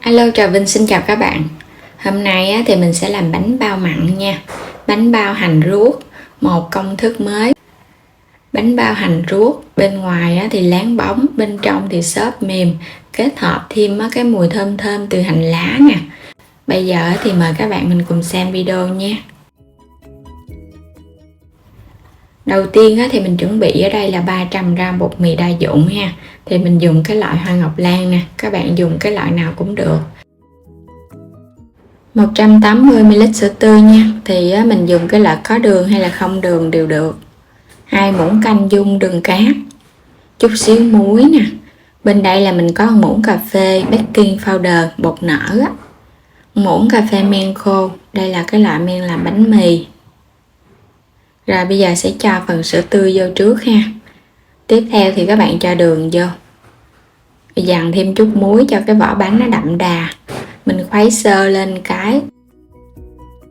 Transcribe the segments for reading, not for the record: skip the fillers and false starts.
Hello, Trà Vinh xin chào các bạn. Hôm nay thì mình sẽ làm bánh bao mặn nha. Bánh bao hành ruốc, một công thức mới. Bánh bao hành ruốc, bên ngoài thì láng bóng, bên trong thì xốp mềm, kết hợp thêm cái mùi thơm thơm từ hành lá nè. Bây giờ thì mời các bạn mình cùng xem video nhé. Đầu tiên thì mình chuẩn bị ở đây là 300g bột mì đa dụng ha. Thì mình dùng cái loại hoa ngọc lan nè, các bạn dùng cái loại nào cũng được. 180ml sữa tươi nha, thì mình dùng cái loại có đường hay là không đường đều được. 2 muỗng canh dung đường cát, chút xíu muối nè. Bên đây là mình có 1 muỗng cà phê baking powder bột nở, 1 muỗng cà phê men khô, đây là cái loại men làm bánh mì. Rồi bây giờ sẽ cho phần sữa tươi vô trước ha. Tiếp theo thì các bạn cho đường vô, dằn thêm chút muối cho cái vỏ bánh nó đậm đà. Mình khuấy sơ lên cái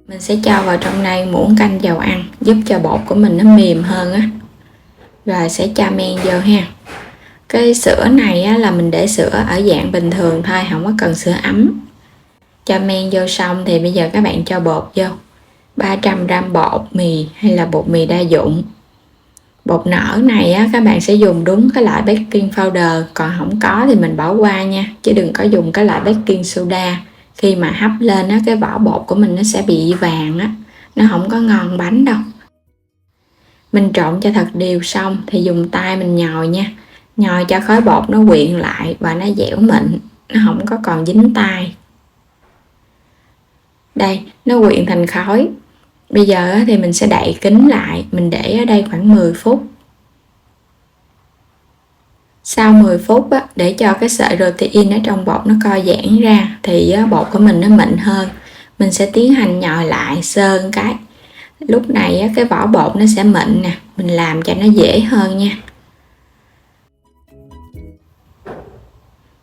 mình sẽ cho vào trong đây muỗng canh dầu ăn, giúp cho bột của mình nó mềm hơn á. Rồi sẽ cho men vô ha. Cái sữa này là mình để sữa ở dạng bình thường thôi, không có cần sữa ấm. Cho men vô xong thì bây giờ các bạn cho bột vô. 300g bột mì hay là bột mì đa dụng. Bột nở này các bạn sẽ dùng đúng cái loại baking powder, còn không có thì mình bỏ qua nha, chứ đừng có dùng cái loại baking soda. Khi mà hấp lên cái vỏ bột của mình nó sẽ bị vàng á, nó không có ngon bánh đâu. Mình trộn cho thật đều xong thì dùng tay mình nhồi nha, nhồi cho khối bột nó quyện lại và nó dẻo mịn, nó không có còn dính tay. Đây, nó quyện thành khối. Bây giờ thì mình sẽ đậy kín lại, mình để ở đây khoảng 10 phút. Sau 10 phút để cho cái sợi protein ở trong bột nó co giãn ra thì bột của mình nó mịn hơn. Mình sẽ tiến hành nhồi lại sơn cái. Lúc này cái vỏ bột nó sẽ mịn nè, mình làm cho nó dễ hơn nha.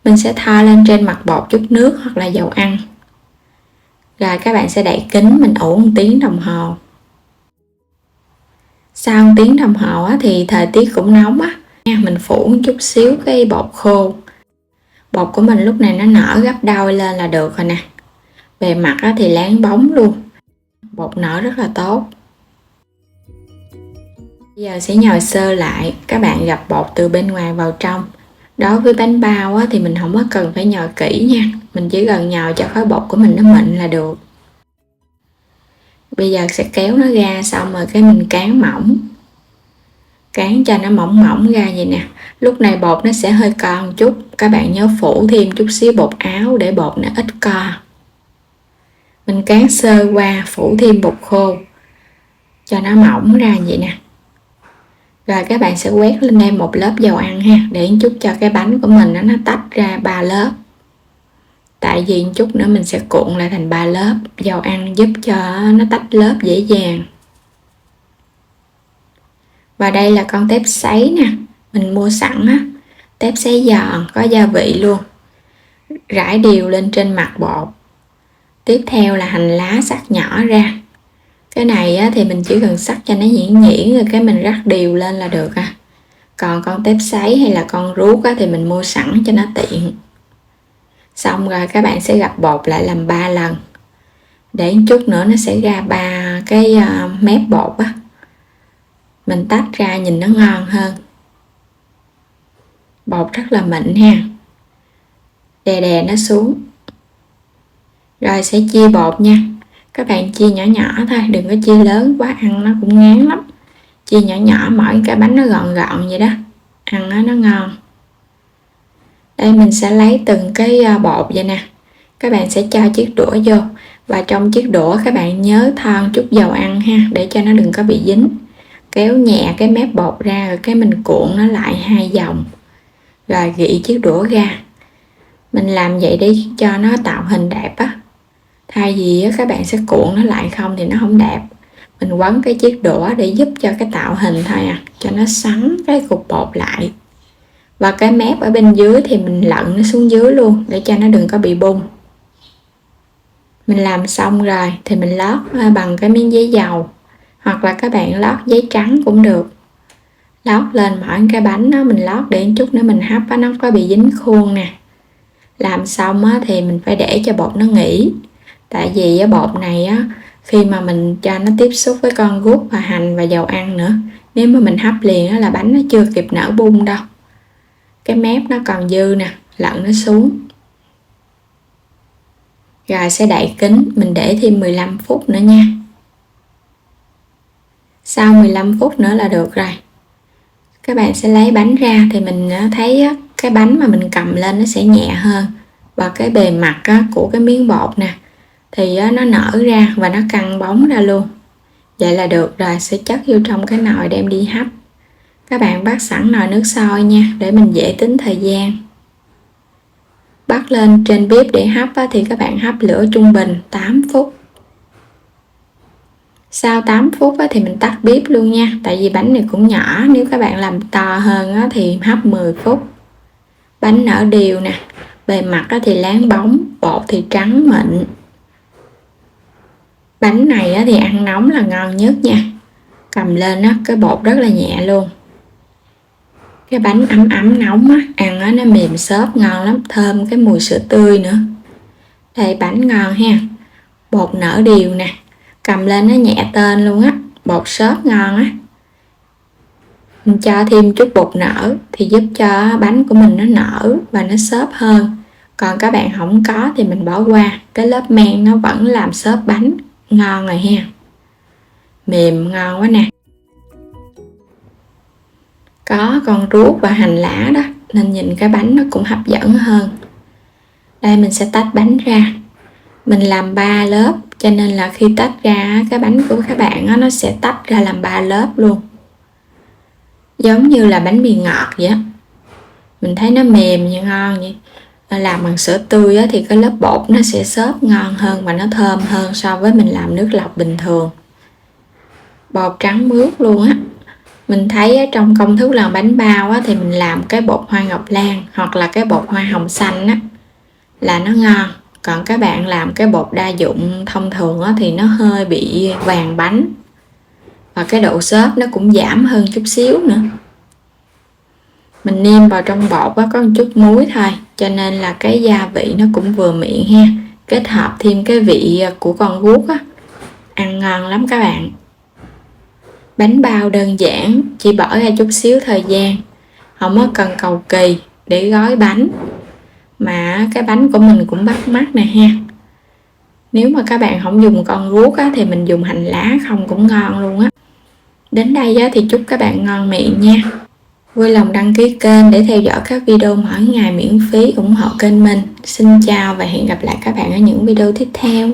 Mình sẽ thoa lên trên mặt bột chút nước hoặc là dầu ăn. Rồi các bạn sẽ đậy kín, mình ủ 1 tiếng đồng hồ. Sau 1 tiếng đồng hồ thì thời tiết cũng nóng á, mình phủ một chút xíu cái bột khô. Bột của mình lúc này nó nở gấp đôi lên là được rồi nè. Bề mặt thì láng bóng luôn. Bột nở rất là tốt. Bây giờ sẽ nhồi sơ lại, các bạn gập bột từ bên ngoài vào trong. Đối với bánh bao thì mình không có cần phải nhồi kỹ nha, mình chỉ cần nhồi cho khối bột của mình nó mịn là được. Bây giờ sẽ kéo nó ra, xong rồi cái mình cán mỏng, cán cho nó mỏng mỏng ra vậy nè. Lúc này bột nó sẽ hơi co một chút, các bạn nhớ phủ thêm chút xíu bột áo để bột nó ít co. Mình cán sơ qua, phủ thêm bột khô cho nó mỏng ra vậy nè. Rồi các bạn sẽ quét lên đây một lớp dầu ăn ha, để một chút cho cái bánh của mình nó tách ra 3 lớp. Tại vì một chút nữa mình sẽ cuộn lại thành 3 lớp dầu ăn, giúp cho nó tách lớp dễ dàng. Và đây là con tép sấy nè, mình mua sẵn á, tép sấy giòn có gia vị luôn. Rải đều lên trên mặt bột. Tiếp theo là hành lá cắt nhỏ ra. Cái này thì mình chỉ cần cắt cho nó nhuyễn nhuyễn rồi cái mình rắc đều lên là được à. Còn con tép sấy hay là con ruốc thì mình mua sẵn cho nó tiện. Xong rồi các bạn sẽ gập bột lại làm 3 lần. Để một chút nữa nó sẽ ra 3 cái mép bột á. Mình tách ra nhìn nó ngon hơn. Bột rất là mịn ha. Đè đè nó xuống. Rồi sẽ chia bột nha. Các bạn chia nhỏ nhỏ thôi, đừng có chia lớn quá, ăn nó cũng ngán lắm. Chia nhỏ nhỏ, mỗi cái bánh nó gọn gọn vậy đó, ăn nó ngon. Đây mình sẽ lấy từng cái bột vậy nè. Các bạn sẽ cho chiếc đũa vô. Và trong chiếc đũa các bạn nhớ thoa chút dầu ăn ha, để cho nó đừng có bị dính. Kéo nhẹ cái mép bột ra rồi cái mình cuộn nó lại 2 vòng. Rồi gị chiếc đũa ra. Mình làm vậy để cho nó tạo hình đẹp á. Thay vì các bạn sẽ cuộn nó lại không thì nó không đẹp. Mình quấn cái chiếc đũa để giúp cho cái tạo hình thôi à, cho nó xoắn cái cục bột lại. Và cái mép ở bên dưới thì mình lặn nó xuống dưới luôn, để cho nó đừng có bị bung. Mình làm xong rồi thì mình lót bằng cái miếng giấy dầu, hoặc là các bạn lót giấy trắng cũng được. Lót lên mỗi cái bánh mình lót để chút nữa mình hấp nó có bị dính khuôn nè. Làm xong á, thì mình phải để cho bột nó nghỉ. Tại vì á, bột này á, khi mà mình cho nó tiếp xúc với con guốc và hành và dầu ăn nữa, nếu mà mình hấp liền á, là bánh nó chưa kịp nở bung đâu. Cái mép nó còn dư nè, lặn nó xuống. Rồi sẽ đậy kín, mình để thêm 15 phút nữa nha. Sau 15 phút nữa là được rồi. Các bạn sẽ lấy bánh ra thì mình thấy cái bánh mà mình cầm lên nó sẽ nhẹ hơn. Và cái bề mặt của cái miếng bột nè thì nó nở ra và nó căng bóng ra luôn. Vậy là được rồi, sẽ chất vô trong cái nồi đem đi hấp. Các bạn bắt sẵn nồi nước sôi nha, để mình dễ tính thời gian. Bắt lên trên bếp để hấp thì các bạn hấp lửa trung bình 8 phút. Sau 8 phút thì mình tắt bếp luôn nha. Tại vì bánh này cũng nhỏ, nếu các bạn làm to hơn thì hấp 10 phút. Bánh nở đều nè, bề mặt thì láng bóng, bột thì trắng mịn. Bánh này thì ăn nóng là ngon nhất nha. Cầm lên cái bột rất là nhẹ luôn. Cái bánh ấm ấm nóng ăn nó mềm xốp ngon lắm, thơm cái mùi sữa tươi nữa. Đây bánh ngon ha. Bột nở đều nè, cầm lên nó nhẹ tên luôn bột xốp ngon Mình cho thêm chút bột nở thì giúp cho bánh của mình nó nở và nó xốp hơn. Còn các bạn không có thì mình bỏ qua, cái lớp men nó vẫn làm xốp bánh ngon rồi ha. Mềm ngon quá nè. Có con ruốc và hành lá đó nên nhìn cái bánh nó cũng hấp dẫn hơn. Đây mình sẽ tách bánh ra. Mình làm 3 lớp cho nên là khi tách ra cái bánh của các bạn nó sẽ tách ra làm 3 lớp luôn. Giống như là bánh mì ngọt vậy á. Mình thấy nó mềm như ngon vậy. Làm bằng sữa tươi thì cái lớp bột nó sẽ xốp ngon hơn và nó thơm hơn so với mình làm nước lọc bình thường. Bột trắng mướt luôn Mình thấy trong công thức làm bánh bao thì mình làm cái bột hoa ngọc lan hoặc là cái bột hoa hồng xanh là nó ngon. Còn các bạn làm cái bột đa dụng thông thường thì nó hơi bị vàng bánh. Và cái độ xốp nó cũng giảm hơn chút xíu nữa. Mình nêm vào trong bột có một chút muối thôi, cho nên là cái gia vị nó cũng vừa miệng ha. Kết hợp thêm cái vị của con guốc ăn ngon lắm các bạn. Bánh bao đơn giản, chỉ bỏ ra chút xíu thời gian, không có cần cầu kỳ để gói bánh. Mà cái bánh của mình cũng bắt mắt nè ha. Nếu mà các bạn không dùng con guốc thì mình dùng hành lá không cũng ngon luôn Đến đây thì chúc các bạn ngon miệng nha. Vui lòng đăng ký kênh để theo dõi các video mỗi ngày miễn phí, ủng hộ kênh mình. Xin chào và hẹn gặp lại các bạn ở những video tiếp theo.